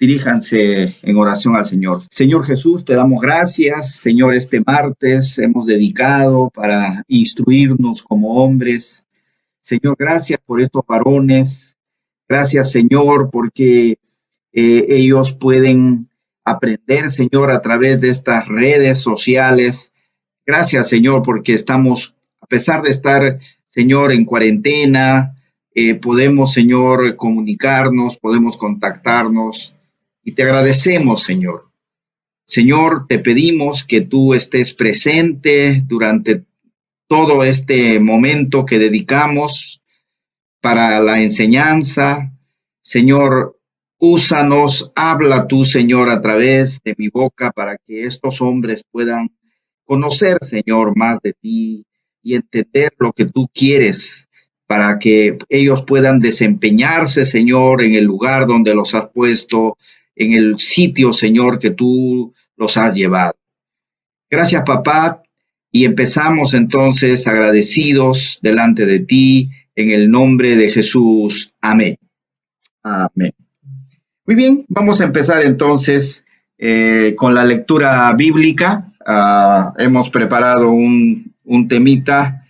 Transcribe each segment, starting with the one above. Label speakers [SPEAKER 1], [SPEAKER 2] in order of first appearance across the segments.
[SPEAKER 1] Diríjanse en oración al Señor. Señor Jesús, te damos gracias. Señor, este martes hemos dedicado para instruirnos como hombres. Señor, gracias por estos varones. Gracias, Señor, porque ellos pueden aprender, Señor, a través de estas redes sociales. Gracias, Señor, porque estamos, a pesar de estar, Señor, en cuarentena, podemos, Señor, comunicarnos, podemos contactarnos y te agradecemos, Señor. Señor, te pedimos que tú estés presente durante todo este momento que dedicamos para la enseñanza. Señor, úsanos, habla tú, Señor, a través de mi boca para que estos hombres puedan conocer, Señor, más de ti y entender lo que tú quieres para que ellos puedan desempeñarse, Señor, en el lugar donde los has puesto, en el sitio, Señor, que tú los has llevado. Gracias, papá, y empezamos entonces agradecidos delante de ti, en el nombre de Jesús. Amén. Amén. Muy bien, vamos a empezar entonces con la lectura bíblica. Hemos preparado un temita.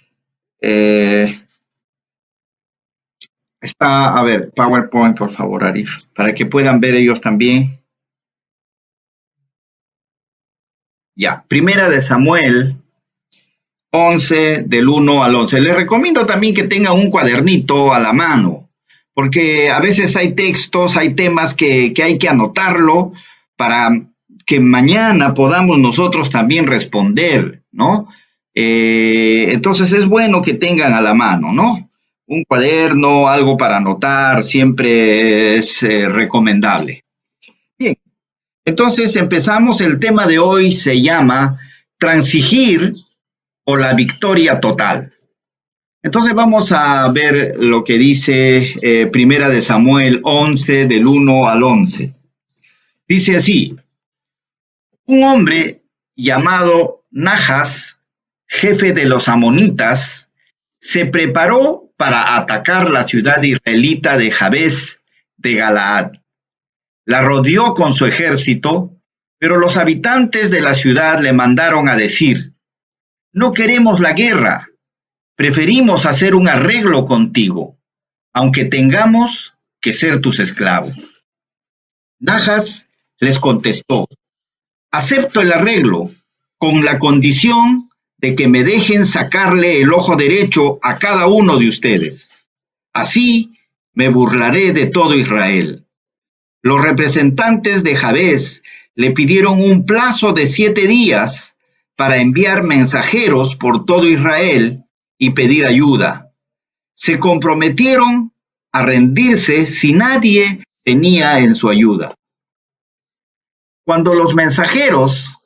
[SPEAKER 1] Está, a ver, PowerPoint, por favor, Arif, para que puedan ver ellos también. Ya, Primera de Samuel 11, del 1 al 11. Les recomiendo también que tengan un cuadernito a la mano, porque a veces hay textos, hay temas que hay que anotarlo para que mañana podamos nosotros también responder, ¿no? Entonces es bueno que tengan a la mano, ¿no? Un cuaderno, algo para anotar, siempre es recomendable. Bien, entonces empezamos. El tema de hoy se llama transigir o la victoria total. Entonces vamos a ver lo que dice Primera de Samuel 11, del 1 al 11. Dice así: un hombre llamado Nahas, jefe de los amonitas, se preparó para atacar la ciudad israelita de Jabes de Galaad. La rodeó con su ejército, pero los habitantes de la ciudad le mandaron a decir: no queremos la guerra, preferimos hacer un arreglo contigo, aunque tengamos que ser tus esclavos. Nahas les contestó: acepto el arreglo, con la condición de que me dejen sacarle el ojo derecho a cada uno de ustedes. Así me burlaré de todo Israel. Los representantes de Jabes le pidieron un plazo de 7 días para enviar mensajeros por todo Israel y pedir ayuda. Se comprometieron a rendirse si nadie venía en su ayuda. Cuando los mensajeros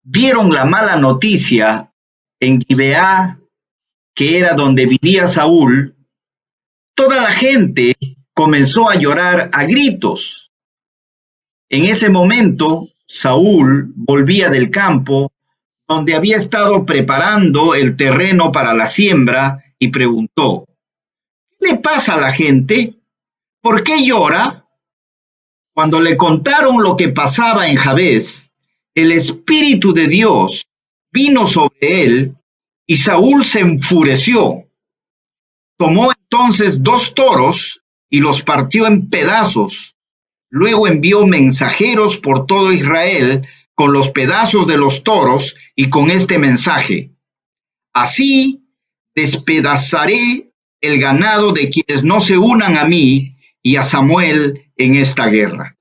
[SPEAKER 1] dieron la mala noticia en Gibeá, que era donde vivía Saúl, toda la gente comenzó a llorar a gritos. En ese momento, Saúl volvía del campo donde había estado preparando el terreno para la siembra y preguntó: ¿qué le pasa a la gente? ¿Por qué llora? Cuando le contaron lo que pasaba en Jabes, el Espíritu de Dios vino sobre él y Saúl se enfureció. Tomó entonces 2 toros y los partió en pedazos. Luego envió mensajeros por todo Israel con los pedazos de los toros y con este mensaje: así despedazaré el ganado de quienes no se unan a mí y a Samuel en esta guerra.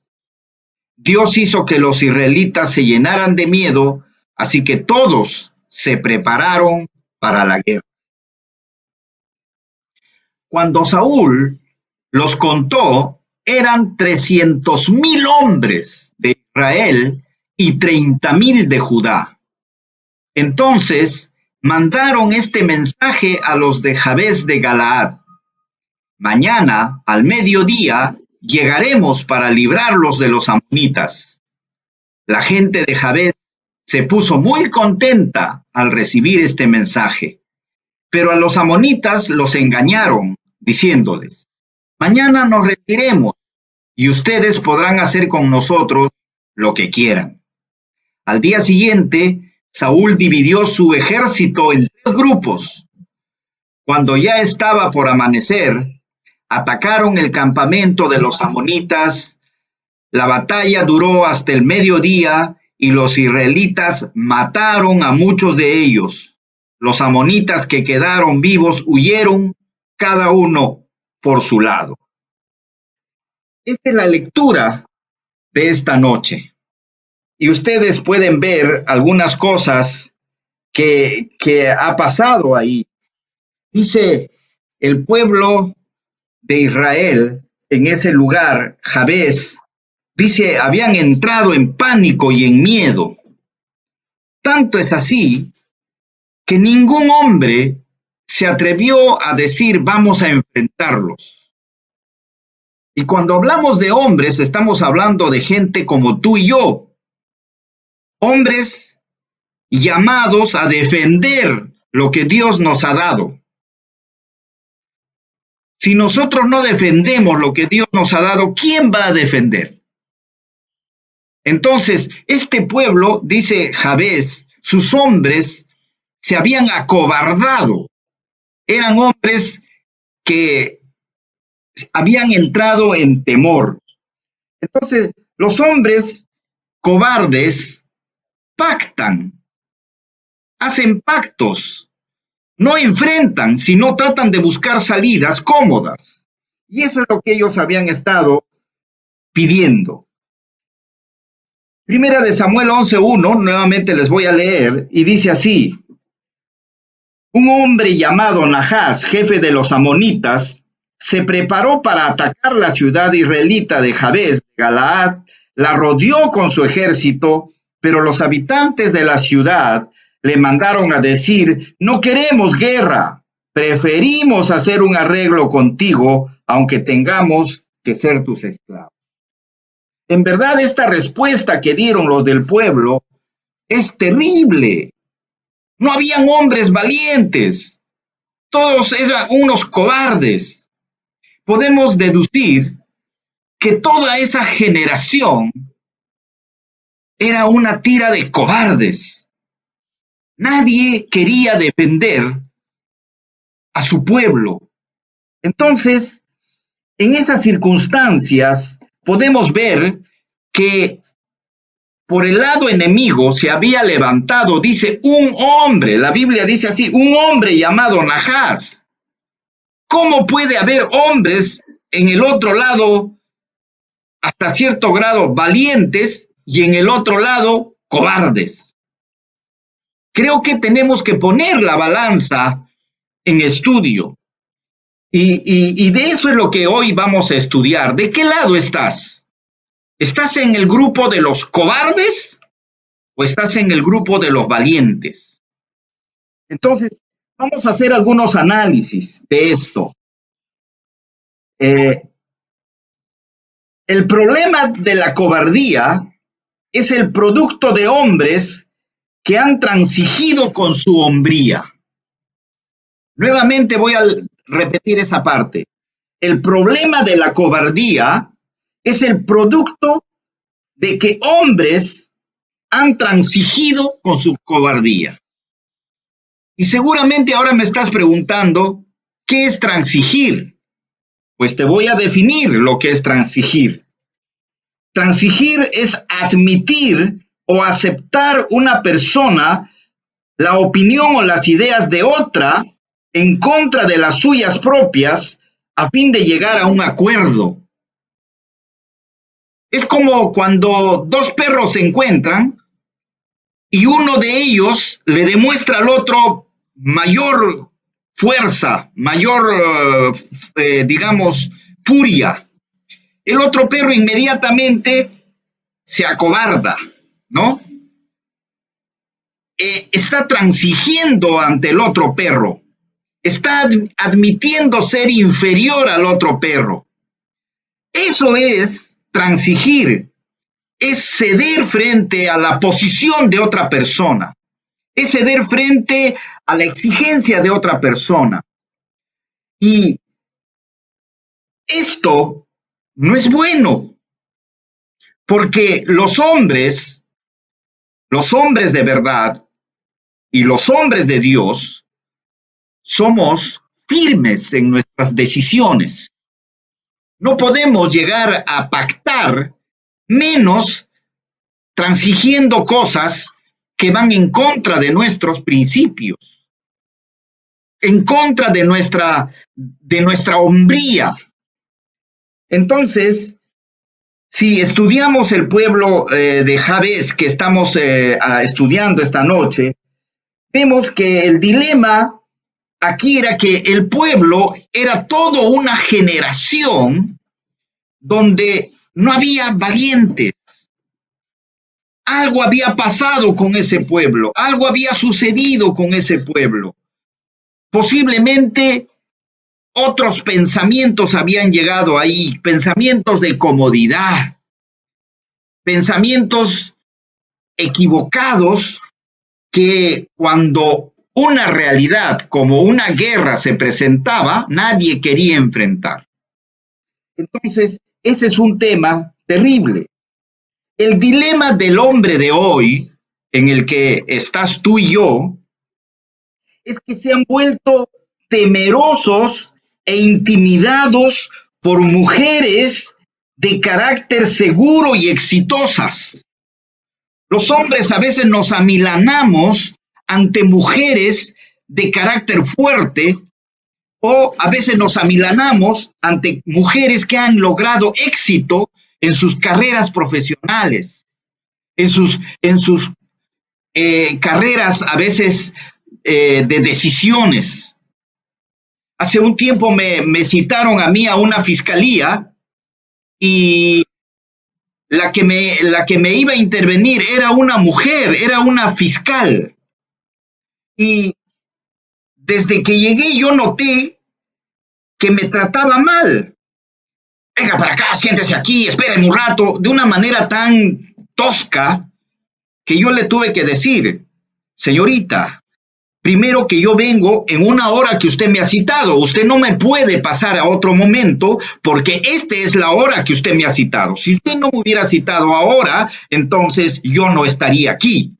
[SPEAKER 1] Dios hizo que los israelitas se llenaran de miedo, así que todos se prepararon para la guerra. Cuando Saúl los contó, eran 300,000 hombres de Israel y 30,000 de Judá. Entonces mandaron este mensaje a los de Jabes de Galaad: mañana al mediodía llegaremos para librarlos de los amonitas. La gente de Jabes se puso muy contenta al recibir este mensaje, pero a los amonitas los engañaron diciéndoles: mañana nos retiremos y ustedes podrán hacer con nosotros lo que quieran. Al día siguiente, Saúl dividió su ejército en 3 grupos. Cuando ya estaba por amanecer, atacaron el campamento de los amonitas. La batalla duró hasta el mediodía y los israelitas mataron a muchos de ellos. Los amonitas que quedaron vivos huyeron, cada uno por su lado. Esta es la lectura de esta noche. Y ustedes pueden ver algunas cosas que ha pasado ahí. Dice, el pueblo de Israel en ese lugar, Jabes, dice, habían entrado en pánico y en miedo. Tanto es así que ningún hombre se atrevió a decir, vamos a enfrentarlos. Y cuando hablamos de hombres, estamos hablando de gente como tú y yo. Hombres llamados a defender lo que Dios nos ha dado. Si nosotros no defendemos lo que Dios nos ha dado, ¿quién va a defender? Entonces, este pueblo, dice Jabes, sus hombres se habían acobardado. Eran hombres que habían entrado en temor. Entonces, los hombres cobardes pactan, hacen pactos, no enfrentan, sino tratan de buscar salidas cómodas. Y eso es lo que ellos habían estado pidiendo. Primera de Samuel 11:1, nuevamente les voy a leer, y dice así: un hombre llamado Nahas, jefe de los amonitas, se preparó para atacar la ciudad israelita de Jabes de Galaad, la rodeó con su ejército, pero los habitantes de la ciudad le mandaron a decir, no queremos guerra, preferimos hacer un arreglo contigo, aunque tengamos que ser tus esclavos. En verdad, esta respuesta que dieron los del pueblo es terrible. No habían hombres valientes, todos eran unos cobardes. Podemos deducir que toda esa generación era una tira de cobardes. Nadie quería defender a su pueblo. Entonces, en esas circunstancias, podemos ver que por el lado enemigo se había levantado, dice, un hombre, la Biblia dice así, un hombre llamado Nahas. ¿Cómo puede haber hombres en el otro lado, hasta cierto grado, valientes y en el otro lado, cobardes? Creo que tenemos que poner la balanza en estudio. Y de eso es lo que hoy vamos a estudiar. ¿De qué lado estás? ¿Estás en el grupo de los cobardes o estás en el grupo de los valientes? Entonces, vamos a hacer algunos análisis de esto. El problema de la cobardía es el producto de hombres que han transigido con su hombría. Nuevamente voy a repetir esa parte. El problema de la cobardía es el producto de que hombres han transigido con su cobardía. Y seguramente ahora me estás preguntando, ¿qué es transigir? Pues te voy a definir lo que es transigir. Transigir es admitir o aceptar una persona la opinión o las ideas de otra en contra de las suyas propias a fin de llegar a un acuerdo. Es como cuando dos perros se encuentran y uno de ellos le demuestra al otro mayor fuerza, mayor, digamos, furia. El otro perro inmediatamente se acobarda, ¿no? Está transigiendo ante el otro perro, está admitiendo ser inferior al otro perro. Eso es transigir, es ceder frente a la posición de otra persona, es ceder frente a la exigencia de otra persona. Y esto no es bueno, porque los hombres de verdad y los hombres de Dios, somos firmes en nuestras decisiones. No podemos llegar a pactar, menos transigiendo cosas que van en contra de nuestros principios, en contra de nuestra hombría. Entonces, si estudiamos el pueblo de Jabes que estamos estudiando esta noche, vemos que el dilema aquí era que el pueblo era toda una generación donde no había valientes. Algo había pasado con ese pueblo, algo había sucedido con ese pueblo. Posiblemente otros pensamientos habían llegado ahí, pensamientos de comodidad, pensamientos equivocados que cuando una realidad como una guerra se presentaba, nadie quería enfrentar. Entonces, ese es un tema terrible. El dilema del hombre de hoy, en el que estás tú y yo, es que se han vuelto temerosos e intimidados por mujeres de carácter seguro y exitosas. Los hombres a veces nos amilanamos ante mujeres de carácter fuerte o a veces nos amilanamos ante mujeres que han logrado éxito en sus carreras profesionales, en sus carreras a veces de decisiones. Hace un tiempo me citaron a mí a una fiscalía y la que me iba a intervenir era una mujer, era una fiscal. Y desde que llegué yo noté que me trataba mal. Venga para acá, siéntese aquí, espérenme un rato, de una manera tan tosca que yo le tuve que decir, señorita, primero que yo vengo en una hora que usted me ha citado, usted no me puede pasar a otro momento porque esta es la hora que usted me ha citado. Si usted no me hubiera citado ahora, entonces yo no estaría aquí.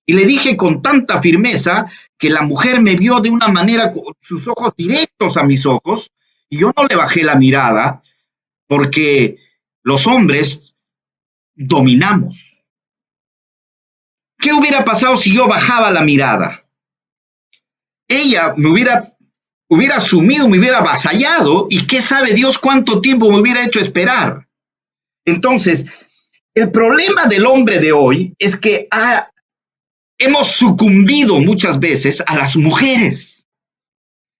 [SPEAKER 1] Y le dije con tanta firmeza que la mujer me vio de una manera con sus ojos directos a mis ojos y yo no le bajé la mirada porque los hombres dominamos. ¿Qué hubiera pasado si yo bajaba la mirada? Ella me hubiera asumido, me hubiera avasallado y qué sabe Dios cuánto tiempo me hubiera hecho esperar. Entonces, el problema del hombre de hoy es que hemos sucumbido muchas veces a las mujeres.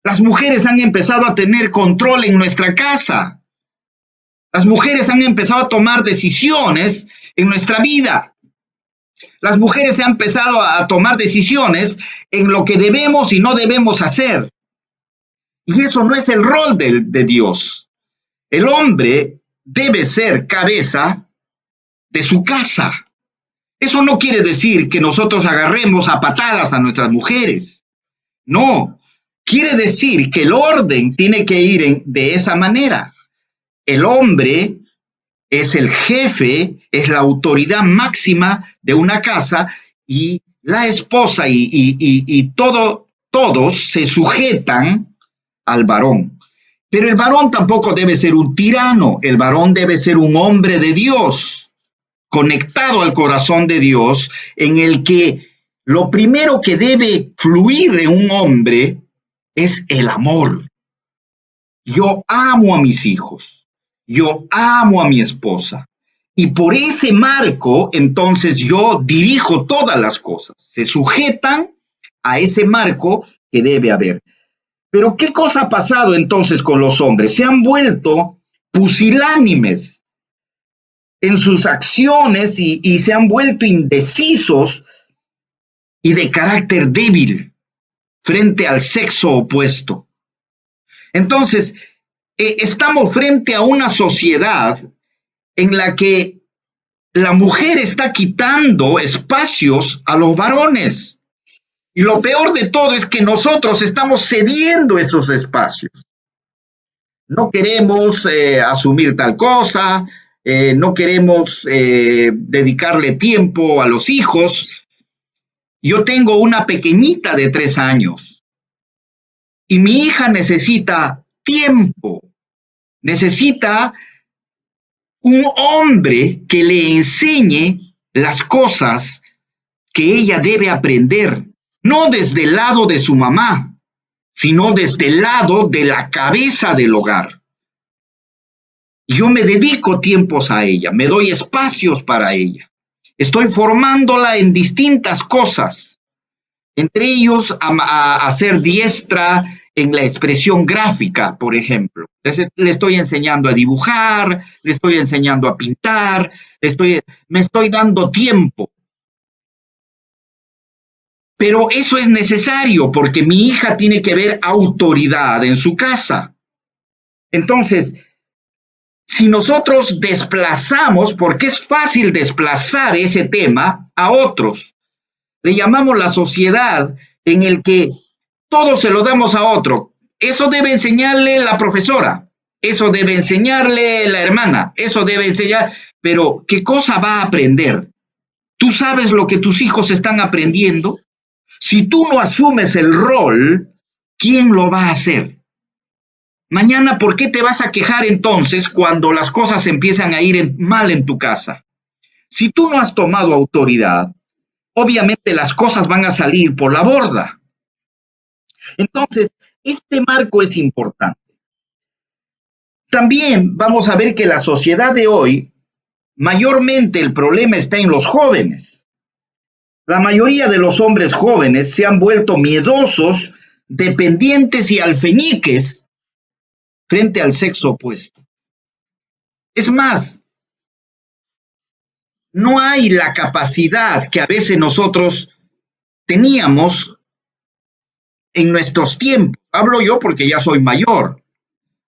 [SPEAKER 1] Las mujeres han empezado a tener control en nuestra casa. Las mujeres han empezado a tomar decisiones en nuestra vida. Las mujeres han empezado a tomar decisiones en lo que debemos y no debemos hacer. Y eso no es el rol de Dios. El hombre debe ser cabeza de su casa. Eso no quiere decir que nosotros agarremos a patadas a nuestras mujeres. No, quiere decir que el orden tiene que ir de esa manera. El hombre es el jefe, es la autoridad máxima de una casa y la esposa y todos se sujetan al varón. Pero el varón tampoco debe ser un tirano, el varón debe ser un hombre de Dios, conectado al corazón de Dios, en el que lo primero que debe fluir en un hombre es el amor. Yo amo a mis hijos. Yo amo a mi esposa y por ese marco entonces yo dirijo todas las cosas, se sujetan a ese marco que debe haber. Pero ¿qué cosa ha pasado entonces con los hombres? Se han vuelto pusilánimes en sus acciones y se han vuelto indecisos y de carácter débil frente al sexo opuesto. Entonces, estamos frente a una sociedad en la que la mujer está quitando espacios a los varones. Y lo peor de todo es que nosotros estamos cediendo esos espacios. No queremos asumir tal cosa, no queremos dedicarle tiempo a los hijos. Yo tengo una pequeñita de 3 años y mi hija necesita tiempo, necesita un hombre que le enseñe las cosas que ella debe aprender, no desde el lado de su mamá, sino desde el lado de la cabeza del hogar. Yo me dedico tiempos a ella, me doy espacios para ella. Estoy formándola en distintas cosas, entre ellos a ser diestra en la expresión gráfica, por ejemplo. Le estoy enseñando a dibujar, le estoy enseñando a pintar, me estoy dando tiempo. Pero eso es necesario porque mi hija tiene que ver autoridad en su casa. Entonces, si nosotros desplazamos, porque es fácil desplazar ese tema a otros, le llamamos la sociedad en el que todo se lo damos a otro. Eso debe enseñarle la profesora, eso debe enseñarle la hermana, eso debe enseñar, pero ¿qué cosa va a aprender? ¿Tú sabes lo que tus hijos están aprendiendo? Si tú no asumes el rol, ¿quién lo va a hacer? Mañana, ¿por qué te vas a quejar entonces cuando las cosas empiezan a ir mal en tu casa? Si tú no has tomado autoridad, obviamente las cosas van a salir por la borda. Entonces, este marco es importante. También vamos a ver que la sociedad de hoy, mayormente el problema está en los jóvenes. La mayoría de los hombres jóvenes se han vuelto miedosos, dependientes y alfeñiques frente al sexo opuesto. Es más, no hay la capacidad que a veces nosotros teníamos en nuestros tiempos. Hablo yo porque ya soy mayor.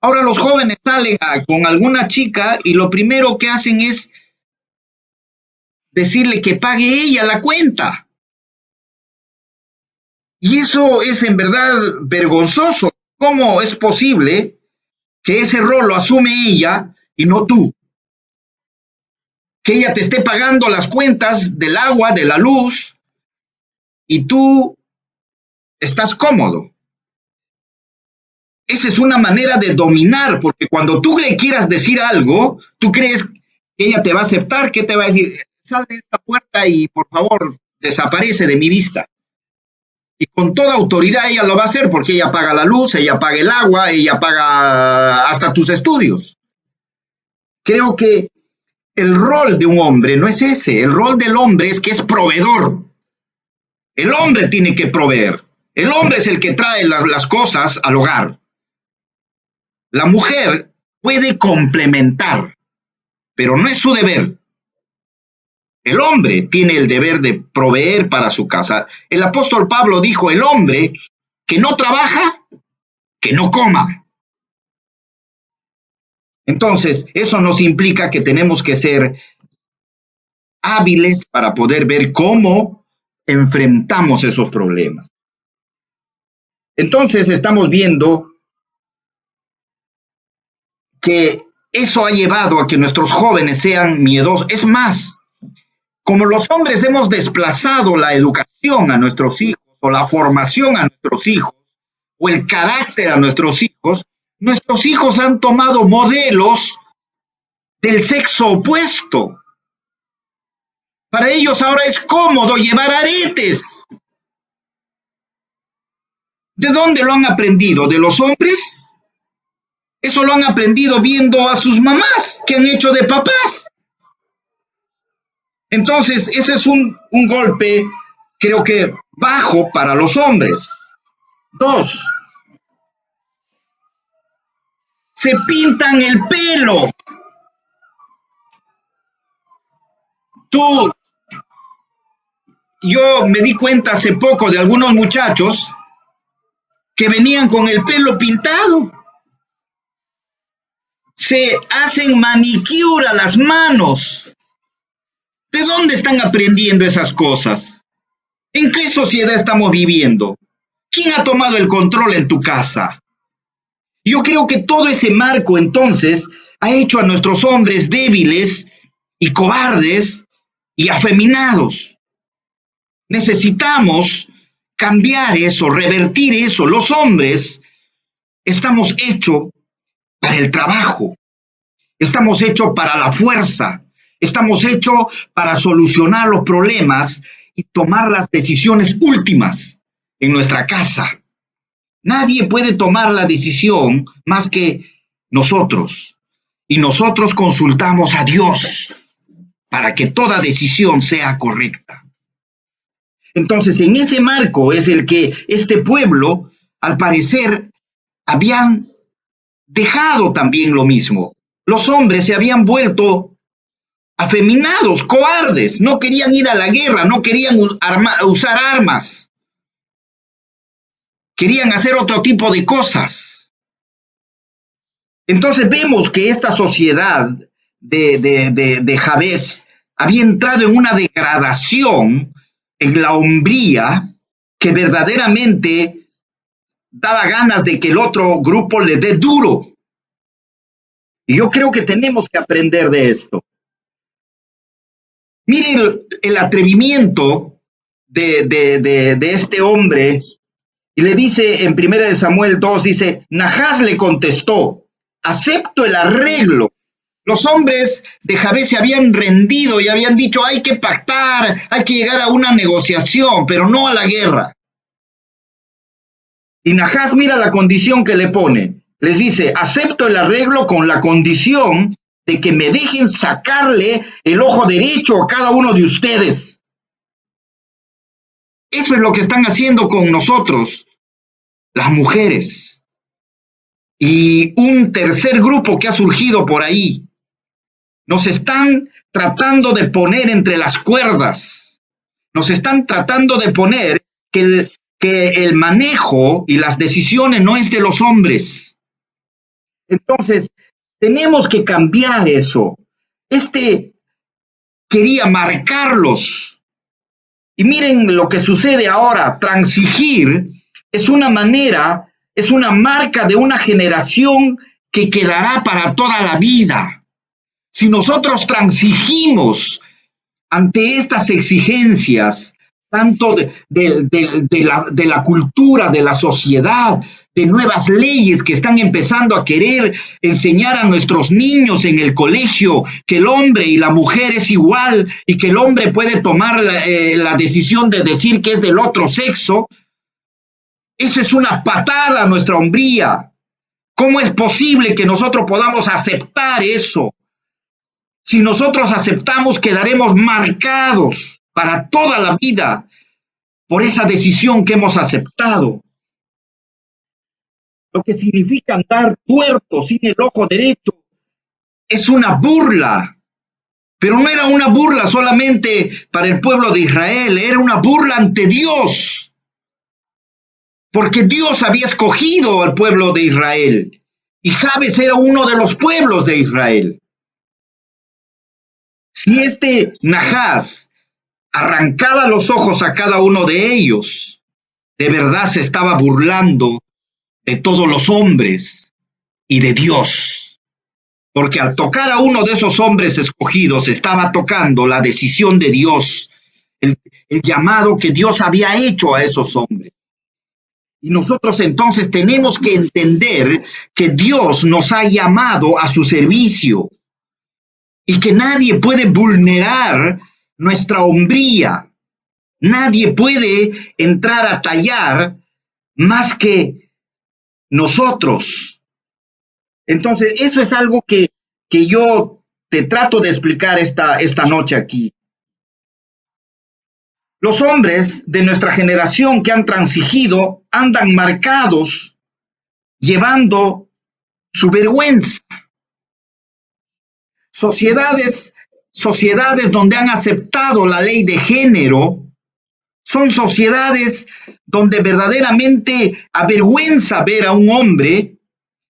[SPEAKER 1] Ahora los jóvenes salen con alguna chica y lo primero que hacen es decirle que pague ella la cuenta. Y eso es en verdad vergonzoso. ¿Cómo es posible que ese rol lo asume ella y no tú? Que ella te esté pagando las cuentas del agua, de la luz, y tú estás cómodo. Esa es una manera de dominar, porque cuando tú le quieras decir algo, tú crees que ella te va a aceptar, que te va a decir, sal de esta puerta y por favor desaparece de mi vista. Y con toda autoridad ella lo va a hacer porque ella paga la luz, ella paga el agua, ella paga hasta tus estudios. Creo que el rol de un hombre no es ese, el rol del hombre es que es proveedor. El hombre tiene que proveer, el hombre es el que trae las cosas al hogar. La mujer puede complementar, pero no es su deber. El hombre tiene el deber de proveer para su casa. El apóstol Pablo dijo, el hombre que no trabaja, que no coma. Entonces, eso nos implica que tenemos que ser hábiles para poder ver cómo enfrentamos esos problemas. Entonces, estamos viendo que eso ha llevado a que nuestros jóvenes sean miedosos. Es más, como los hombres hemos desplazado la educación a nuestros hijos, o la formación a nuestros hijos, o el carácter a nuestros hijos han tomado modelos del sexo opuesto. Para ellos ahora es cómodo llevar aretes. ¿De dónde lo han aprendido? ¿De los hombres? Eso lo han aprendido viendo a sus mamás que han hecho de papás. Entonces, ese es un golpe, creo que bajo para los hombres. 2, se pintan el pelo. Yo me di cuenta hace poco de algunos muchachos que venían con el pelo pintado. Se hacen manicure a las manos. ¿De dónde están aprendiendo esas cosas? ¿En qué sociedad estamos viviendo? ¿Quién ha tomado el control en tu casa? Y yo creo que todo ese marco entonces ha hecho a nuestros hombres débiles y cobardes y afeminados. Necesitamos cambiar eso, revertir eso. Los hombres estamos hechos para el trabajo, estamos hechos para la fuerza, estamos hechos para solucionar los problemas y tomar las decisiones últimas en nuestra casa. Nadie puede tomar la decisión más que nosotros. Y nosotros consultamos a Dios para que toda decisión sea correcta. Entonces, en ese marco es el que este pueblo, al parecer, habían dejado también lo mismo. Los hombres se habían vuelto afeminados, cobardes, no querían ir a la guerra, no querían usar armas, querían hacer otro tipo de cosas. Entonces vemos que esta sociedad de Jabes había entrado en una degradación, en la hombría, que verdaderamente daba ganas de que el otro grupo le dé duro. Y yo creo que tenemos que aprender de esto. Miren el atrevimiento de este hombre, y le dice en 1 Samuel 2, dice, Nahás le contestó, acepto el arreglo. Los hombres de Jabes se habían rendido y habían dicho, hay que pactar, hay que llegar a una negociación, pero no a la guerra. Y Nahás mira la condición que le pone. Les dice, acepto el arreglo con la condición de que me dejen sacarle el ojo derecho a cada uno de ustedes. Eso es lo que están haciendo con nosotros, las mujeres. Y un tercer grupo que ha surgido por ahí. Nos están tratando de poner entre las cuerdas. Nos están tratando de poner que el manejo y las decisiones no es de los hombres. Entonces, tenemos que cambiar eso. Quería marcarlos. Y miren lo que sucede ahora. Transigir es una manera, es una marca de una generación que quedará para toda la vida. Si nosotros transigimos ante estas exigencias, tanto de la cultura, de la sociedad, de nuevas leyes que están empezando a querer enseñar a nuestros niños en el colegio que el hombre y la mujer es igual y que el hombre puede tomar la decisión de decir que es del otro sexo, eso es una patada a nuestra hombría. ¿Cómo es posible que nosotros podamos aceptar eso? Si nosotros aceptamos, quedaremos marcados para toda la vida por esa decisión que hemos aceptado. Lo que significa andar tuerto sin el ojo derecho es una burla, pero no era una burla solamente para el pueblo de Israel, era una burla ante Dios, porque Dios había escogido al pueblo de Israel y Jabes era uno de los pueblos de Israel. Si Nahás arrancaba los ojos a cada uno de ellos, de verdad se estaba burlando de todos los hombres y de Dios. Porque al tocar a uno de esos hombres escogidos, estaba tocando la decisión de Dios, el llamado que Dios había hecho a esos hombres. Y nosotros entonces tenemos que entender que Dios nos ha llamado a su servicio. Y que nadie puede vulnerar nuestra hombría. Nadie puede entrar a tallar más que nosotros. Entonces, eso es algo que yo te trato de explicar esta noche aquí. Los hombres de nuestra generación que han transigido andan marcados, llevando su vergüenza. Sociedades donde han aceptado la ley de género son sociedades donde verdaderamente avergüenza ver a un hombre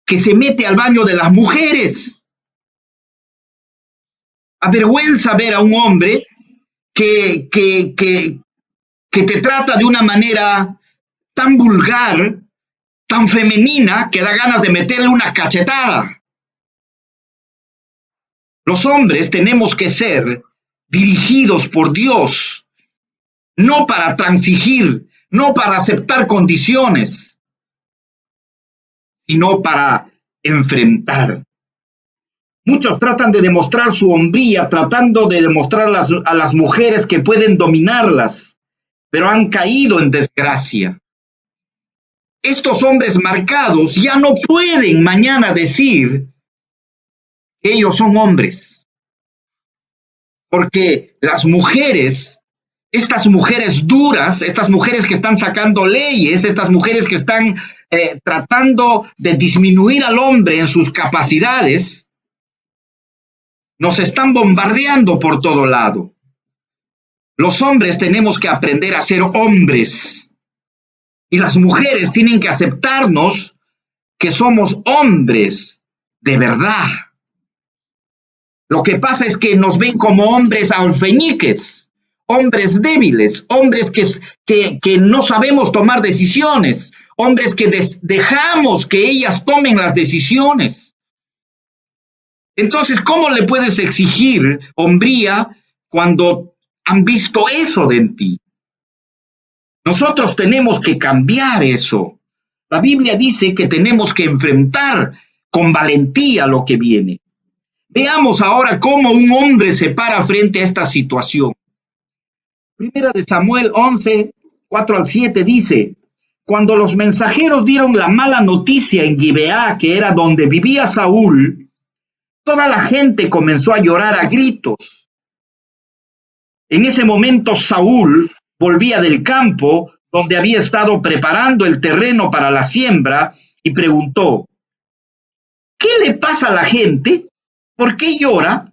[SPEAKER 1] que se mete al baño de las mujeres. Avergüenza ver a un hombre que te trata de una manera tan vulgar tan femenina que da ganas de meterle una cachetada. Los hombres tenemos que ser dirigidos por Dios, no para transigir, no para aceptar condiciones, sino para enfrentar. Muchos tratan de demostrar su hombría, tratando de demostrar a las mujeres que pueden dominarlas, pero han caído en desgracia. Estos hombres marcados ya no pueden mañana decir que ellos son hombres, porque las mujeres, estas mujeres duras, estas mujeres que están sacando leyes, estas mujeres que están tratando de disminuir al hombre en sus capacidades, nos están bombardeando por todo lado. Los hombres tenemos que aprender a ser hombres y las mujeres tienen que aceptarnos que somos hombres de verdad. Lo que pasa es que nos ven como hombres alfeñiques, hombres débiles, hombres que no sabemos tomar decisiones, hombres que dejamos que ellas tomen las decisiones. Entonces, ¿cómo le puedes exigir hombría cuando han visto eso de ti? Nosotros tenemos que cambiar eso. La Biblia dice que tenemos que enfrentar con valentía lo que viene. Veamos ahora cómo un hombre se para frente a esta situación. Primera de Samuel 11, 4 al 7 dice: cuando los mensajeros dieron la mala noticia en Gibeá, que era donde vivía Saúl, toda la gente comenzó a llorar a gritos. En ese momento Saúl volvía del campo donde había estado preparando el terreno para la siembra y preguntó: ¿qué le pasa a la gente? ¿Por qué llora?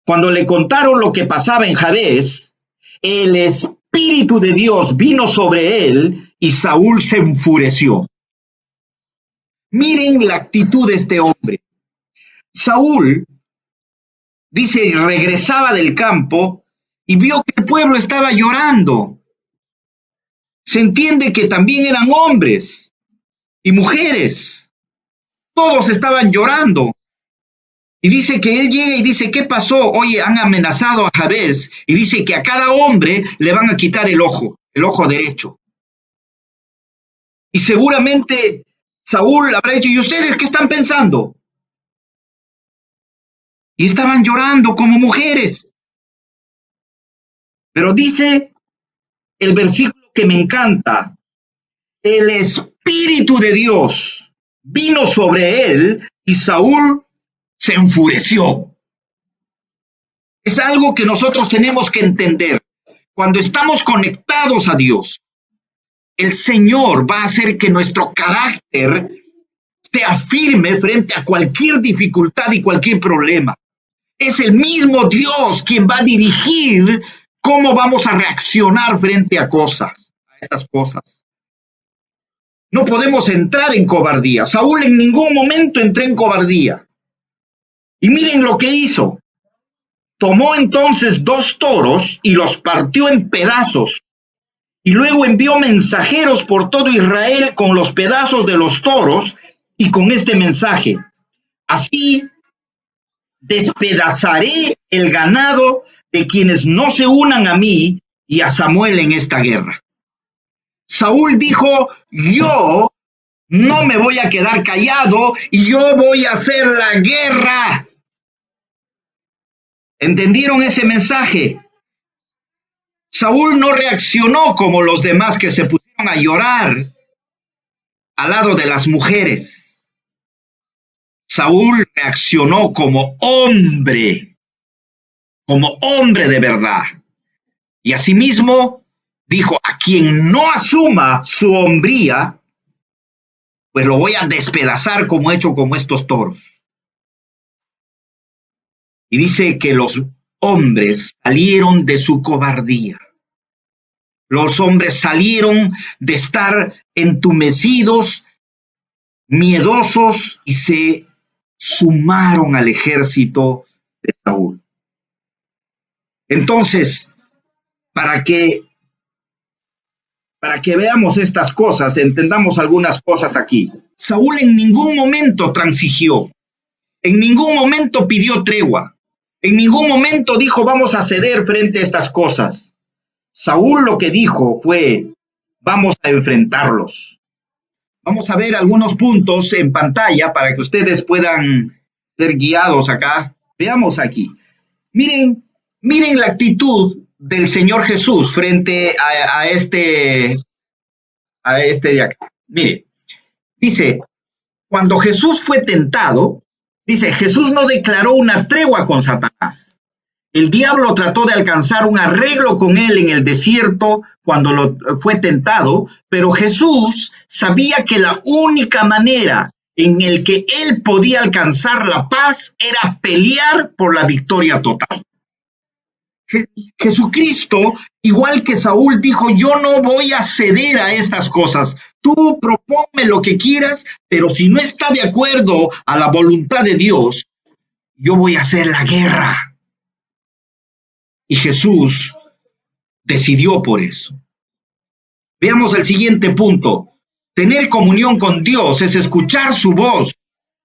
[SPEAKER 1] Cuando le contaron lo que pasaba en Jabes, el Espíritu de Dios vino sobre él y Saúl se enfureció. Miren la actitud de este hombre. Saúl, dice, regresaba del campo y vio que el pueblo estaba llorando. Se entiende que también eran hombres y mujeres. Todos estaban llorando. Y dice que él llega y dice: ¿qué pasó? Oye, han amenazado a Jabes. Y dice que a cada hombre le van a quitar el ojo derecho. Y seguramente Saúl habrá dicho: ¿y ustedes qué están pensando? Y estaban llorando como mujeres. Pero dice el versículo que me encanta: el Espíritu de Dios vino sobre él y Saúl se enfureció. Es algo que nosotros tenemos que entender. Cuando estamos conectados a Dios, el Señor va a hacer que nuestro carácter sea firme frente a cualquier dificultad y cualquier problema. Es el mismo Dios quien va a dirigir cómo vamos a reaccionar frente a estas cosas. No podemos entrar en cobardía. Saúl en ningún momento entró en cobardía. Y miren lo que hizo. Tomó entonces 2 toros y los partió en pedazos. Y luego envió mensajeros por todo Israel con los pedazos de los toros y con este mensaje: así despedazaré el ganado de quienes no se unan a mí y a Samuel en esta guerra. Saúl dijo: yo no me voy a quedar callado y yo voy a hacer la guerra. ¿Entendieron ese mensaje? Saúl no reaccionó como los demás que se pusieron a llorar al lado de las mujeres. Saúl reaccionó como hombre de verdad. Y asimismo dijo: a quien no asuma su hombría, pues lo voy a despedazar como he hecho como estos toros. Y dice que los hombres salieron de su cobardía. Los hombres salieron de estar entumecidos, miedosos, y se sumaron al ejército de Saúl. Entonces, para que para que veamos estas cosas, entendamos algunas cosas aquí. Saúl en ningún momento transigió, en ningún momento pidió tregua, en ningún momento dijo vamos a ceder frente a estas cosas. Saúl lo que dijo fue vamos a enfrentarlos. Vamos a ver algunos puntos en pantalla para que ustedes puedan ser guiados acá. Veamos aquí. Miren la actitud del Señor Jesús frente a este de acá. Miren, dice, cuando Jesús fue tentado, dice, Jesús no declaró una tregua con Satanás. El diablo trató de alcanzar un arreglo con él en el desierto cuando fue tentado, pero Jesús sabía que la única manera en el que él podía alcanzar la paz era pelear por la victoria total. Jesucristo, igual que Saúl, dijo, yo no voy a ceder a estas cosas. Tú proponme lo que quieras, pero si no está de acuerdo a la voluntad de Dios, yo voy a hacer la guerra. Y Jesús decidió por eso. Veamos el siguiente punto. Tener comunión con Dios es escuchar su voz.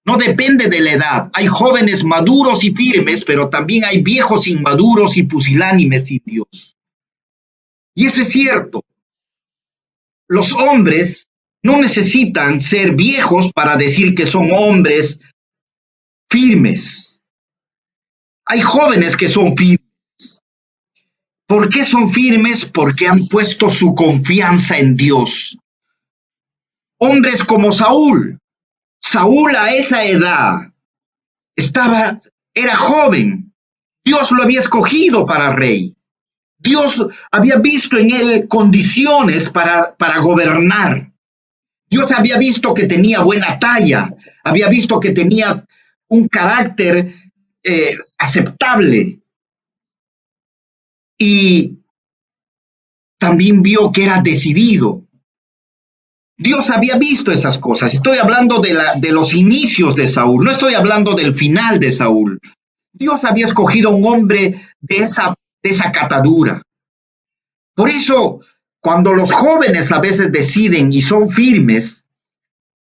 [SPEAKER 1] No depende de la edad. Hay jóvenes maduros y firmes, pero también hay viejos inmaduros y pusilánimes sin Dios. Y eso es cierto. Los hombres no necesitan ser viejos para decir que son hombres firmes. Hay jóvenes que son firmes. ¿Por qué son firmes? Porque han puesto su confianza en Dios. Hombres como Saúl. Saúl a esa edad era joven. Dios lo había escogido para rey. Dios había visto en él condiciones para gobernar. Dios había visto que tenía buena talla, había visto que tenía un carácter aceptable. Y también vio que era decidido. Dios había visto esas cosas. Estoy hablando de los inicios de Saúl, no estoy hablando del final de Saúl. Dios había escogido a un hombre de esa catadura. Por eso, cuando los jóvenes a veces deciden y son firmes,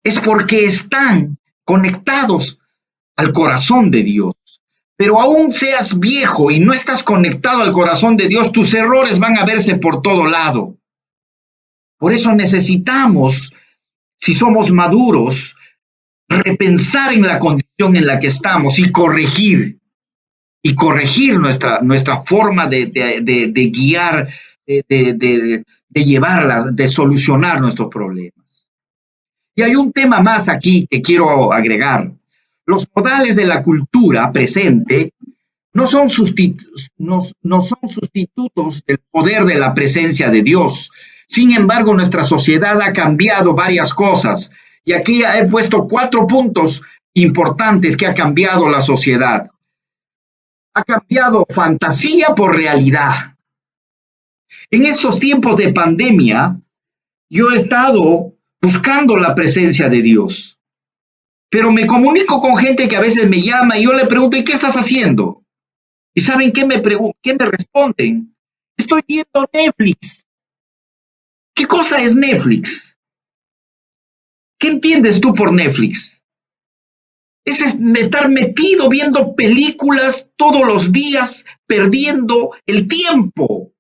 [SPEAKER 1] es porque están conectados al corazón de Dios. Pero aún seas viejo y no estás conectado al corazón de Dios, tus errores van a verse por todo lado. Por eso necesitamos, si somos maduros, repensar en la condición en la que estamos y corregir nuestra forma de guiar, de llevarla, de solucionar nuestros problemas. Y hay un tema más aquí que quiero agregar. Los modales de la cultura presente no son sustitutos del poder de la presencia de Dios. Sin embargo, nuestra sociedad ha cambiado varias cosas. Y aquí he puesto 4 puntos importantes que ha cambiado la sociedad. Ha cambiado fantasía por realidad. En estos tiempos de pandemia, yo he estado buscando la presencia de Dios. Pero me comunico con gente que a veces me llama y yo le pregunto, ¿y qué estás haciendo? ¿Y saben qué me responden? Estoy viendo Netflix. ¿Qué cosa es Netflix? ¿Qué entiendes tú por Netflix? Es estar metido viendo películas todos los días, perdiendo el tiempo.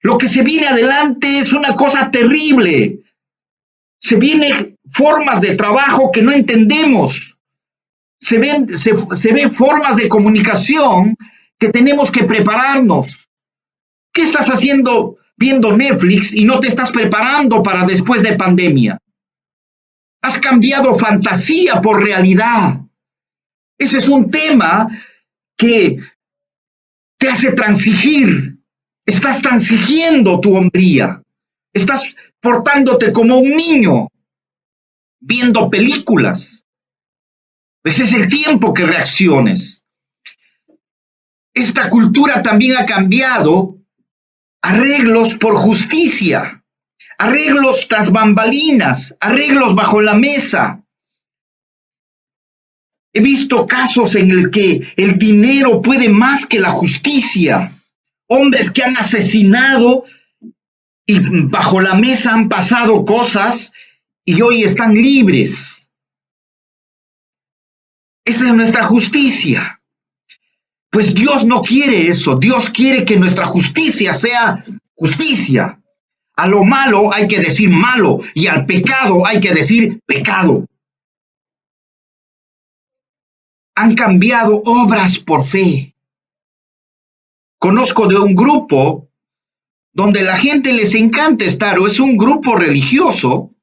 [SPEAKER 1] Lo que se viene adelante es una cosa terrible. Se vienen formas de trabajo que no entendemos. Se ven formas de comunicación que tenemos que prepararnos. ¿Qué estás haciendo viendo Netflix y no te estás preparando para después de pandemia? Has cambiado fantasía por realidad. Ese es un tema que te hace transigir. Estás transigiendo tu hombría. Estás portándote como un niño, viendo películas. Ese es el tiempo que reacciones. Esta cultura también ha cambiado arreglos por justicia, arreglos tras bambalinas, arreglos bajo la mesa. He visto casos en el que el dinero puede más que la justicia. Hombres que han asesinado y bajo la mesa han pasado cosas y hoy están libres. Esa es nuestra justicia. Pues Dios no quiere eso. Dios quiere que nuestra justicia sea justicia. A lo malo hay que decir malo y al pecado hay que decir pecado. Han cambiado obras por fe. Conozco de un grupo donde la gente les encanta estar, o es un grupo religioso,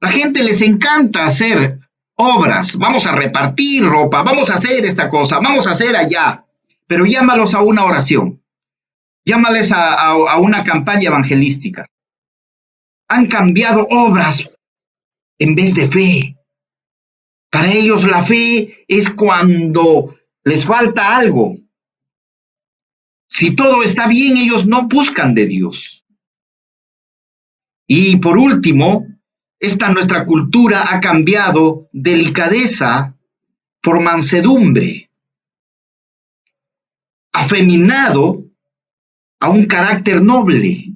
[SPEAKER 1] la gente les encanta hacer obras, vamos a repartir ropa, vamos a hacer esta cosa, vamos a hacer allá, pero llámalos a una oración, llámales a una campaña evangelística. Han cambiado obras en vez de fe. Para ellos la fe es cuando les falta algo. Si todo está bien, ellos no buscan de Dios. Y por último, esta nuestra cultura ha cambiado delicadeza por mansedumbre, afeminado a un carácter noble.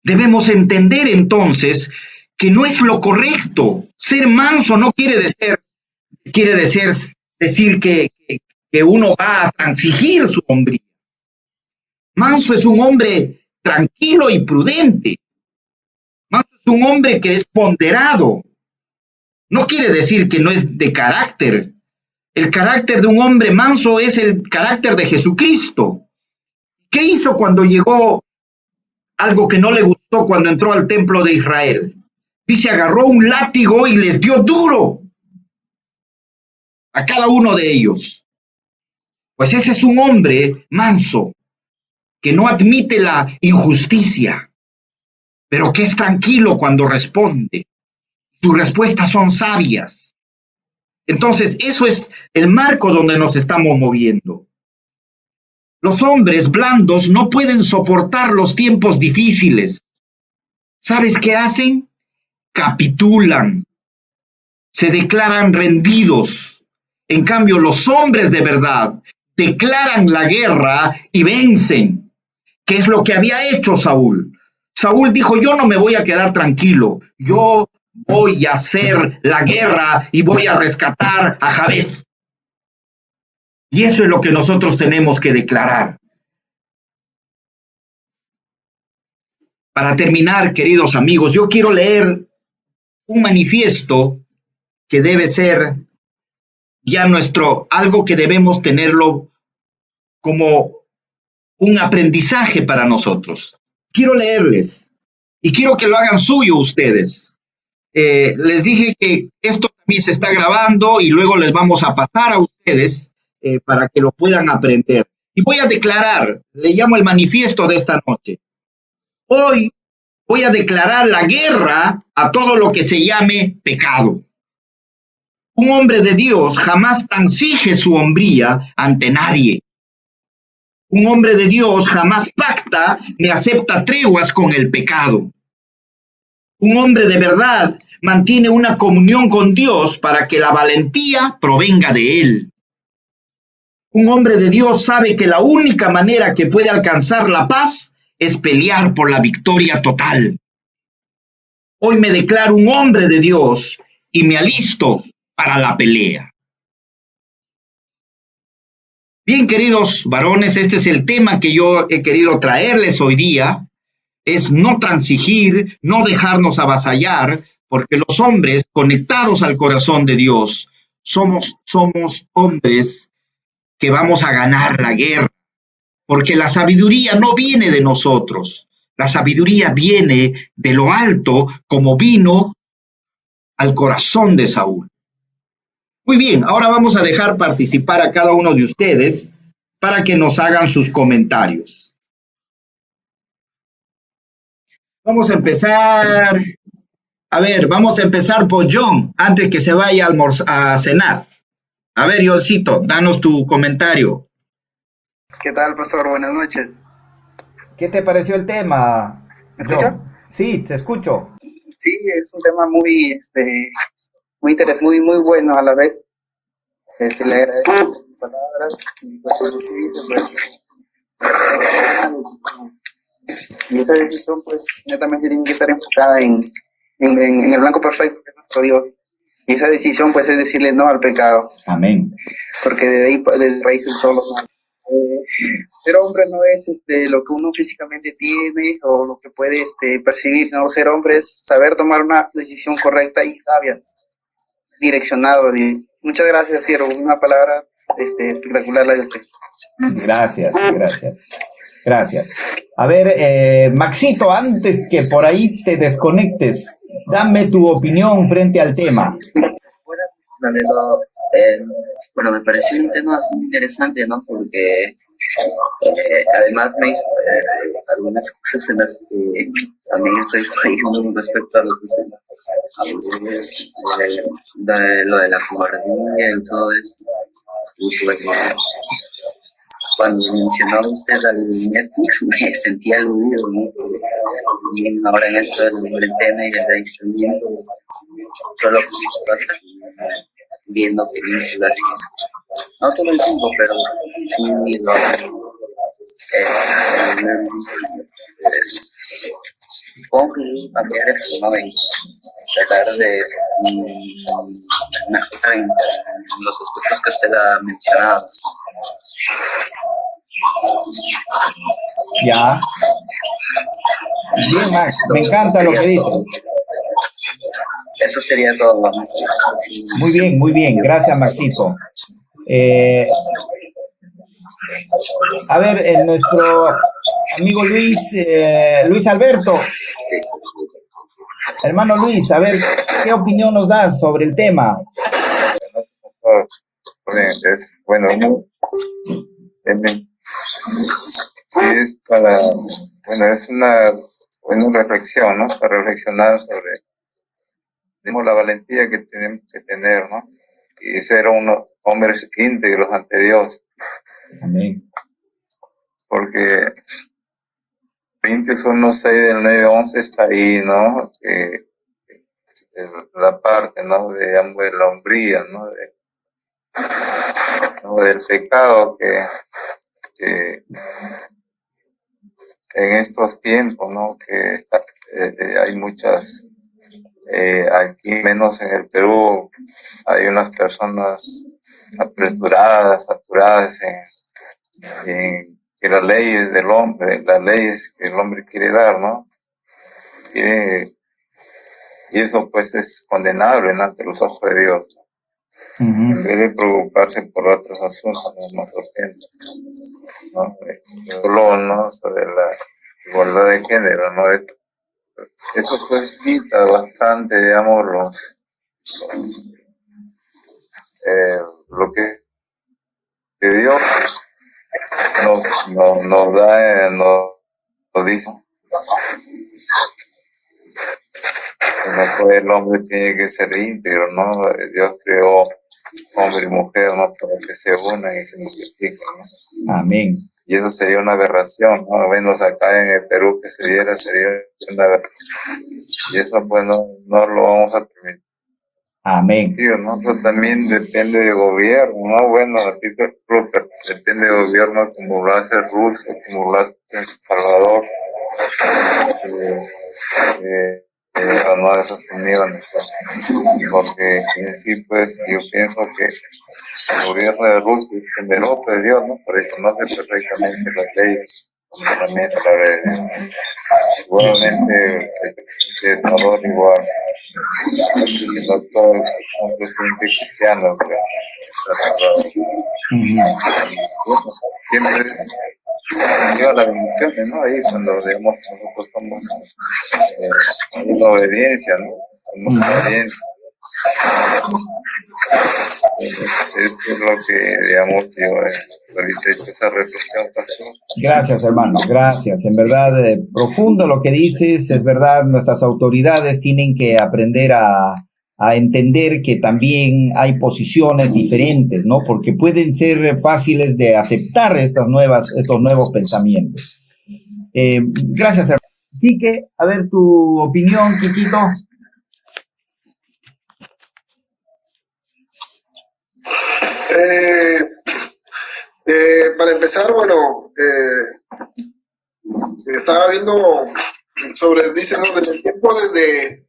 [SPEAKER 1] Debemos entender entonces que no es lo correcto. Ser manso no quiere decir que uno va a transigir su hombría. Manso es un hombre tranquilo y prudente. Manso es un hombre que es ponderado. No quiere decir que no es de carácter. El carácter de un hombre manso es el carácter de Jesucristo. ¿Qué hizo cuando llegó algo que no le gustó cuando entró al templo de Israel? Dice, agarró un látigo y les dio duro a cada uno de ellos. Pues ese es un hombre manso, que no admite la injusticia, pero que es tranquilo cuando responde. Sus respuestas son sabias. Entonces, eso es el marco donde nos estamos moviendo. Los hombres blandos no pueden soportar los tiempos difíciles. ¿Sabes qué hacen? Capitulan, se declaran rendidos. En cambio, los hombres de verdad declaran la guerra y vencen. ¿Qué es lo que había hecho Saúl? Saúl dijo, yo no me voy a quedar tranquilo, yo voy a hacer la guerra y voy a rescatar a Jabez. Y eso es lo que nosotros tenemos que declarar. Para terminar, queridos amigos, yo quiero leer un manifiesto que debe ser ya algo que debemos tenerlo como un aprendizaje para nosotros. Quiero leerles y quiero que lo hagan suyo ustedes. Les dije que esto también se está grabando y luego les vamos a pasar a ustedes para que lo puedan aprender. Y voy a declarar, le llamo el manifiesto de esta noche. Hoy voy a declarar la guerra a todo lo que se llame pecado. Un hombre de Dios jamás transige su hombría ante nadie. Un hombre de Dios jamás pacta ni acepta treguas con el pecado. Un hombre de verdad mantiene una comunión con Dios para que la valentía provenga de Él. Un hombre de Dios sabe que la única manera que puede alcanzar la paz es pelear por la victoria total. Hoy me declaro un hombre de Dios y me alisto para la pelea. Bien, queridos varones, este es el tema que yo he querido traerles hoy día. Es no transigir, no dejarnos avasallar, porque los hombres conectados al corazón de Dios somos hombres que vamos a ganar la guerra, porque la sabiduría no viene de nosotros, la sabiduría viene de lo alto como vino al corazón de Saúl. Muy bien, ahora vamos a dejar participar a cada uno de ustedes para que nos hagan sus comentarios. Vamos a empezar. A ver, vamos a empezar por John, antes que se vaya a cenar. A ver, Johncito, danos tu comentario.
[SPEAKER 2] ¿Qué tal, pastor? Buenas noches.
[SPEAKER 3] ¿Qué te pareció el tema,
[SPEAKER 2] ¿Me escucha?
[SPEAKER 3] John? Sí, te escucho.
[SPEAKER 2] Sí, es un tema muy, muy interesante, muy bueno a la vez. Le agradezco sus palabras y pues, lo que dice, pues, Y esa decisión, pues, netamente tiene que estar enfocada en el blanco perfecto, que es nuestro Dios. Y esa decisión, pues, es decirle no al pecado,
[SPEAKER 3] Amén.
[SPEAKER 2] porque de ahí, de raíz de todos los males. Ser hombre no es lo que uno físicamente tiene o lo que puede percibir, no, ser hombre es saber tomar una decisión correcta y sabia, direccionado. Muchas gracias, siervo, una palabra espectacular la de usted.
[SPEAKER 3] Gracias, gracias. Gracias. A ver, Maxito, antes que por ahí te desconectes, dame tu opinión frente al tema.
[SPEAKER 4] Bueno, me pareció un tema bastante interesante, ¿no? Porque además me hizo algunas cosas en las que también estoy fallando con respecto a lo que lo de la cobardía y todo eso. Y pues, cuando mencionó usted al Netflix me sentí aludido, ¿no? Porque ahora en esto del tema y del aislamiento, solo con mi casa, viendo películas, no todo el tiempo, pero sí supongo que cambiar eso, ¿no? Y tratar de mejorar en los aspectos que usted ha mencionado.
[SPEAKER 3] Ya. Bien, Max, me encanta lo que dices.
[SPEAKER 4] Eso sería todo.
[SPEAKER 3] Muy bien, gracias, Maxito. A ver, nuestro amigo Luis Alberto, hermano Luis, a ver, ¿qué opinión nos das sobre el tema?
[SPEAKER 5] Es bueno, sí es para, bueno, es una buena reflexión, ¿no? Para reflexionar sobre, digamos, la valentía que tenemos que tener, ¿no? Y ser unos hombres íntegros ante Dios.
[SPEAKER 3] Amén.
[SPEAKER 5] Porque 21:6 del 9:11 está ahí, ¿no? La parte, ¿no? De la hombría, ¿no? Del pecado que en estos tiempos, ¿no? Que hay muchas, aquí menos en el Perú, hay unas personas apresuradas, apuradas en que las leyes del hombre, las leyes que el hombre quiere dar, ¿no? Y eso pues es condenable, ¿no? Ante los ojos de Dios, ¿no? En vez de preocuparse por otros asuntos, ¿no? Más urgentes, ¿no? Solo, ¿no? Sobre la igualdad de género, ¿no? Eso pues quita bastante, digamos, lo que Dios nos da, nos dice. El hombre tiene que ser íntegro, ¿no? Dios creó hombre y mujer, ¿no? Para que se unan y se multipliquen, ¿no?
[SPEAKER 3] Amén.
[SPEAKER 5] Y eso sería una aberración, ¿no? Menos acá en el Perú que sería una aberración. Y eso pues no lo vamos a permitir.
[SPEAKER 3] Amén.
[SPEAKER 5] ¿No? Pero también depende del gobierno, ¿no? Bueno, a ti depende del gobierno como lo hace Rusia, como lo hace El Salvador. No de esas uniones, porque en sí pues yo pienso que el gobierno de Rusia es generoso de Dios, ¿no? Porque conoce perfectamente las leyes, como también la de igualmente el presidente de Ecuador igual, el doctor un presidente cristiano siempre es lleva las bendiciones, ¿no? Ahí cuando digamos nosotros somos una obediencia, ¿no? Somos obedientes. Eso es lo que, digamos, yo ahorita he hecho esa reflexión.
[SPEAKER 3] Gracias, hermano, gracias. En verdad, profundo lo que dices, es verdad, nuestras autoridades tienen que aprender a entender que también hay posiciones diferentes, ¿no? Porque pueden ser fáciles de aceptar estos nuevos pensamientos. Gracias, hermano. Quique, a ver tu opinión, Quiquito.
[SPEAKER 6] Para empezar, bueno, Estaba viendo sobre, dice, ¿no? Desde el tiempo de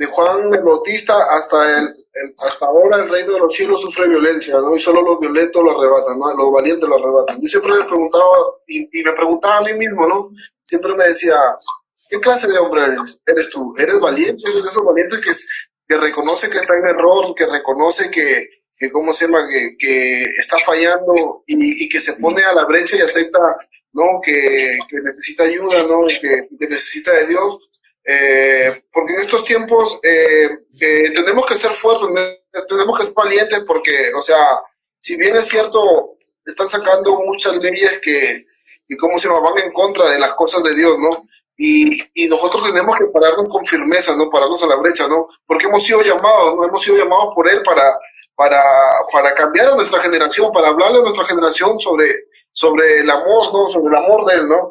[SPEAKER 6] Juan el Bautista hasta ahora el reino de los cielos sufre violencia, ¿no? Y solo los violentos lo arrebatan, ¿no? Los valientes lo arrebatan. Yo siempre me preguntaba, y me preguntaba a mí mismo, ¿no? Siempre me decía, ¿qué clase de hombre eres tú? ¿Eres valiente? ¿Eres de esos valientes que reconoce que está en error, que reconoce que ¿cómo se llama? Que está fallando y que se pone a la brecha y acepta, ¿no? Que necesita ayuda, ¿no? Que necesita de Dios. Porque en estos tiempos tenemos que ser fuertes, tenemos que ser valientes porque, o sea, si bien es cierto, están sacando muchas leyes que ¿cómo se llama? Van en contra de las cosas de Dios, ¿no? Y nosotros tenemos que pararnos con firmeza, ¿no? Pararnos a la brecha, ¿no? Porque hemos sido llamados, ¿no? Hemos sido llamados por Él para cambiar a nuestra generación, para hablarle a nuestra generación sobre el amor, ¿no? Sobre el amor de Él, ¿no?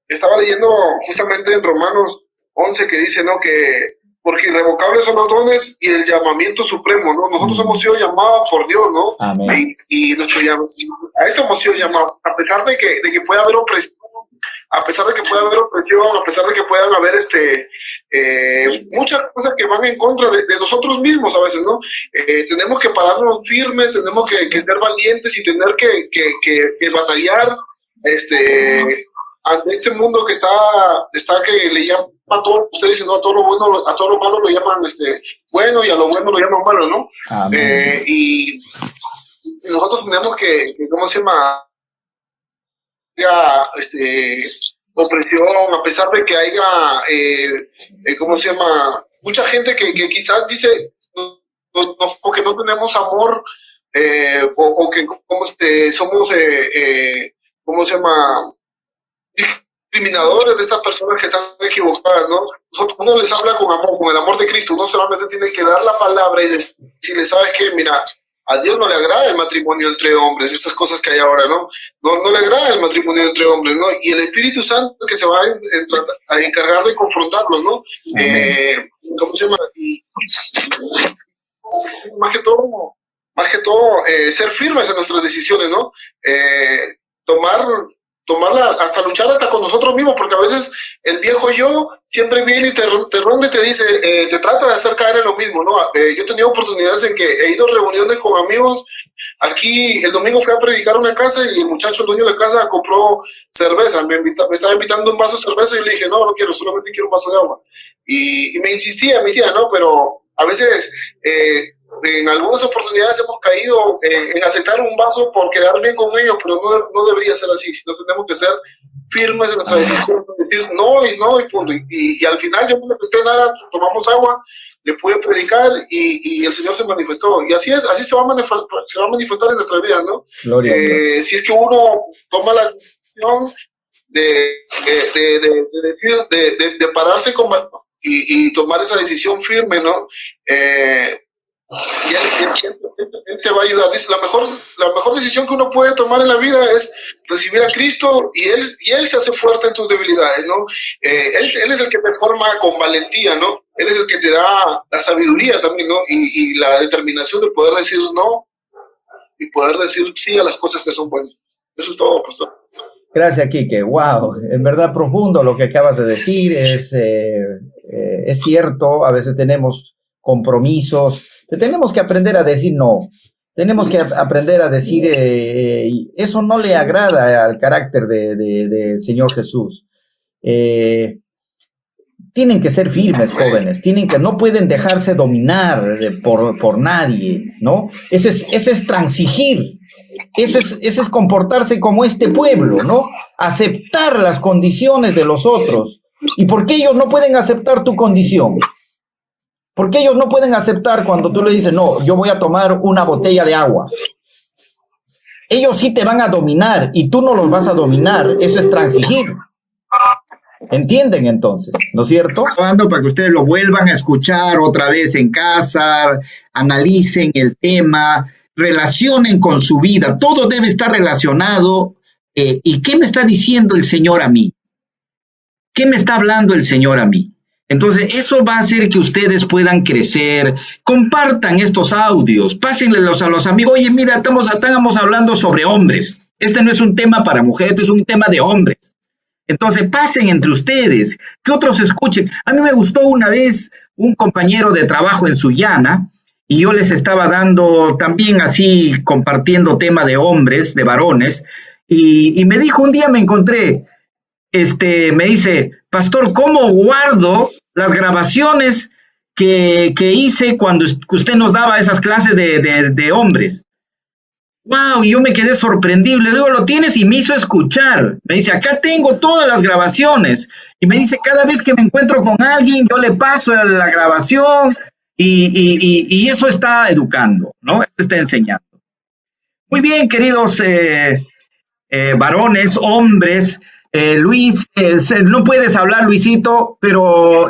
[SPEAKER 6] Estaba leyendo justamente en Romanos 11 que dice, ¿no? Que porque irrevocables son los dones y el llamamiento supremo, ¿no? Nosotros hemos sido llamados por Dios, ¿no?
[SPEAKER 3] Amén.
[SPEAKER 6] Y a esto hemos sido llamados, a pesar de que pueda haber opresión, a pesar de que pueda haber opresión, a pesar de que puedan haber muchas cosas que van en contra de nosotros mismos a veces, ¿no? Tenemos que pararnos firmes, tenemos que ser valientes y tener que batallar ante este mundo que está que le llaman a todo, ustedes dicen, ¿no? A todo lo bueno, a todo lo malo lo llaman bueno y a lo bueno lo llaman malo, ¿no? Y nosotros tenemos que ¿cómo se llama? Opresión, a pesar de que haya, ¿cómo se llama? Mucha gente que quizás dice porque no tenemos amor o que como somos, ¿cómo se llama? Discriminadores de estas personas que están equivocadas, ¿no? Uno les habla con amor, con el amor de Cristo. Uno solamente tiene que dar la palabra y decirle, ¿sabes qué? Mira, a Dios no le agrada el matrimonio entre hombres, esas cosas que hay ahora, ¿no? No le agrada el matrimonio entre hombres, ¿no? Y el Espíritu Santo que se va a encargar de confrontarlos, ¿no? ¿Cómo se llama? Y más que todo, ser firmes en nuestras decisiones, ¿no? Tomarla, hasta luchar hasta con nosotros mismos, porque a veces el viejo yo siempre viene y te ronda y te dice, te trata de hacer caer en lo mismo, ¿no? Yo he tenido oportunidades en que he ido a reuniones con amigos. Aquí el domingo fui a predicar a una casa y el muchacho, el dueño de la casa, compró cerveza, me estaba invitando un vaso de cerveza y le dije, no quiero, solamente quiero un vaso de agua. Y me insistía, me decía, no, pero a veces en algunas oportunidades hemos caído en aceptar un vaso por quedar bien con ellos, pero no debería ser así, sino tenemos que ser firmes en nuestra decisión, decir no y punto. Y al final yo no le presté nada, tomamos agua, le pude predicar y el Señor se manifestó. Y así es, así se va a manifestar en nuestra vida, ¿no? Si es que uno toma la decisión de pararse y tomar esa decisión firme, ¿no? Y él te va a ayudar. Dice, la mejor decisión que uno puede tomar en la vida es recibir a Cristo y él se hace fuerte en tus debilidades, ¿no? Él es el que te forma con valentía, ¿no? Él es el que te da la sabiduría también, ¿no? Y la determinación de poder decir no y poder decir sí a las cosas que son buenas. Eso es todo, pastor.
[SPEAKER 3] Gracias, Quique. Wow, en verdad profundo lo que acabas de decir. Es cierto, a veces tenemos compromisos. Tenemos que aprender a decir no. Tenemos que aprender a decir eso no le agrada al carácter del Señor Jesús. Tienen que ser firmes, jóvenes. No pueden dejarse dominar por nadie, ¿no? Ese es transigir. Ese es comportarse como este pueblo, ¿no? Aceptar las condiciones de los otros. ¿Y por qué ellos no pueden aceptar tu condición? Porque ellos no pueden aceptar cuando tú le dices, no, yo voy a tomar una botella de agua. Ellos sí te van a dominar y tú no los vas a dominar. Eso es transigir. ¿Entienden entonces? ¿No es cierto?
[SPEAKER 1] Para que ustedes lo vuelvan a escuchar otra vez en casa, analicen el tema, relacionen con su vida. Todo debe estar relacionado. ¿Y qué me está diciendo el Señor a mí? ¿Qué me está hablando el Señor a mí? Entonces, eso va a hacer que ustedes puedan crecer. Compartan estos audios, pásenlos a los amigos. Oye, mira, estamos hablando sobre hombres. Este no es un tema para mujeres, este es un tema de hombres. Entonces pasen entre ustedes, que otros escuchen. A mí me gustó una vez un compañero de trabajo en Sullana, y yo les estaba dando también así, compartiendo tema de hombres, de varones, y me dijo, un día me encontré, me dice, pastor, ¿cómo guardo las grabaciones que hice cuando usted nos daba esas clases de hombres? Wow, y yo me quedé sorprendido. Le digo, ¿lo tienes? Y me hizo escuchar. Me dice, acá tengo todas las grabaciones. Y me dice, cada vez que me encuentro con alguien, yo le paso la grabación y eso está educando, ¿no? Eso está enseñando. Muy bien, queridos varones, hombres. Luis, no puedes hablar, Luisito, pero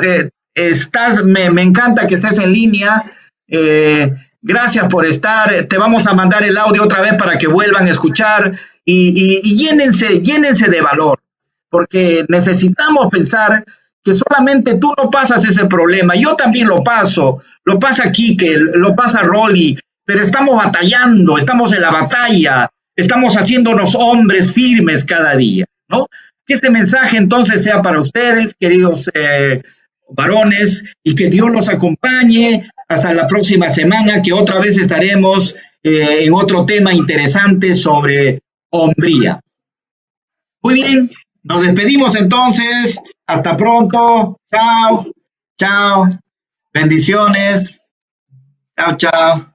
[SPEAKER 1] me encanta que estés en línea. Gracias por estar. Te vamos a mandar el audio otra vez para que vuelvan a escuchar y llénense de valor, porque necesitamos pensar que solamente tú no pasas ese problema. Yo también lo pasa Quique, lo pasa Rolly, pero estamos batallando, estamos en la batalla, estamos haciéndonos hombres firmes cada día, ¿no? Que este mensaje entonces sea para ustedes, queridos varones, y que Dios los acompañe hasta la próxima semana, que otra vez estaremos en otro tema interesante sobre hombría. Muy bien, nos despedimos entonces. Hasta pronto. Chao. Chao. Bendiciones. Chao, chao.